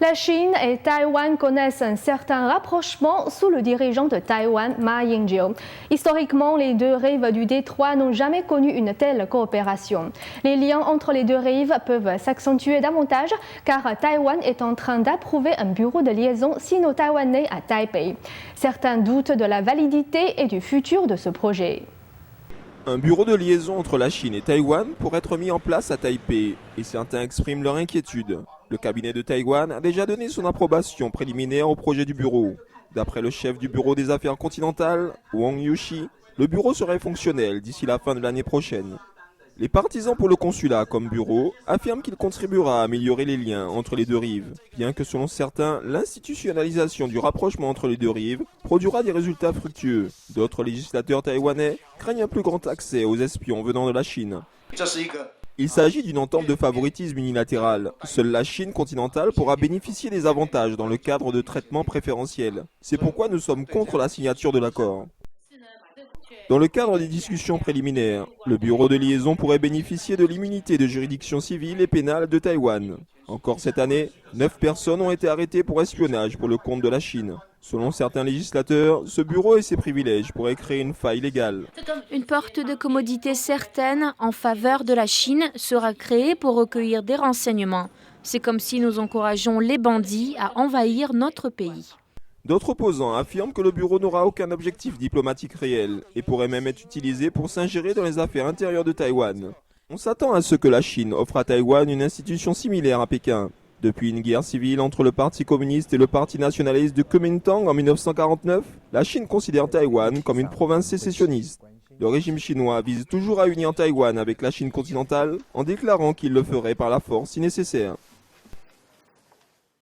La Chine et Taïwan connaissent un certain rapprochement sous le dirigeant de Taïwan, Ma Ying-jeou. Historiquement, les deux rives du détroit n'ont jamais connu une telle coopération. Les liens entre les deux rives peuvent s'accentuer davantage car Taïwan est en train d'approuver un bureau de liaison sino-taïwanais à Taipei. Certains doutent de la validité et du futur de ce projet. Un bureau de liaison entre la Chine et Taïwan pourrait être mis en place à Taipei et certains expriment leur inquiétude. Le cabinet de Taïwan a déjà donné son approbation préliminaire au projet du bureau. D'après le chef du bureau des affaires continentales, Wang Yushi, le bureau serait fonctionnel d'ici la fin de l'année prochaine. Les partisans pour le consulat comme bureau affirment qu'il contribuera à améliorer les liens entre les deux rives, bien que selon certains, l'institutionnalisation du rapprochement entre les deux rives produira des résultats fructueux. D'autres législateurs taïwanais craignent un plus grand accès aux espions venant de la Chine. Il s'agit d'une entente de favoritisme unilatéral. Seule la Chine continentale pourra bénéficier des avantages dans le cadre de traitements préférentiels. C'est pourquoi nous sommes contre la signature de l'accord. Dans le cadre des discussions préliminaires, le bureau de liaison pourrait bénéficier de l'immunité de juridiction civile et pénale de Taïwan. Encore cette année, 9 personnes ont été arrêtées pour espionnage pour le compte de la Chine. Selon certains législateurs, ce bureau et ses privilèges pourraient créer une faille légale. Une porte de commodité certaine en faveur de la Chine sera créée pour recueillir des renseignements. C'est comme si nous encourageons les bandits à envahir notre pays. D'autres opposants affirment que le bureau n'aura aucun objectif diplomatique réel et pourrait même être utilisé pour s'ingérer dans les affaires intérieures de Taïwan. On s'attend à ce que la Chine offre à Taïwan une institution similaire à Pékin. Depuis une guerre civile entre le Parti communiste et le Parti nationaliste de Kuomintang en 1949, la Chine considère Taïwan comme une province sécessionniste. Le régime chinois vise toujours à unir Taïwan avec la Chine continentale en déclarant qu'il le ferait par la force si nécessaire.